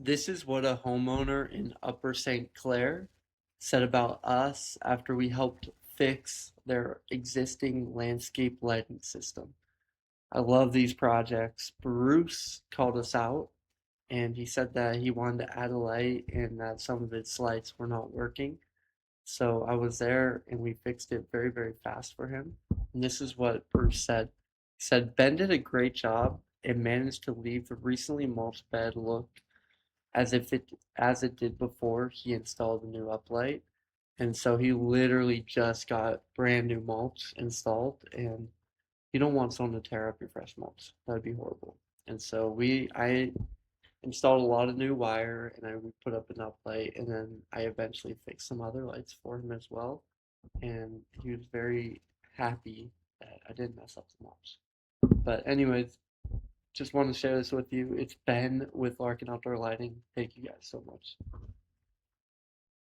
This is what a homeowner in Upper St. Clair said about us after we helped fix their existing landscape lighting system. I love these projects. Bruce called us out and he said that he wanted to add a light and that some of its lights were not working. So I was there and we fixed it very, very fast for him. And this is what Bruce said. He said, Ben did a great job and managed to leave the recently mulched bed look as it did before he installed the new uplight. And so he literally just got brand new mulch installed, and you don't want someone to tear up your fresh mulch. That'd be horrible. And so I installed a lot of new wire, and we put up an uplight, and then I eventually fixed some other lights for him as well. And he was very happy that I didn't mess up the mulch. But anyways, just want to share this with you. It's Ben with Larkin Outdoor Lighting. Thank you guys so much.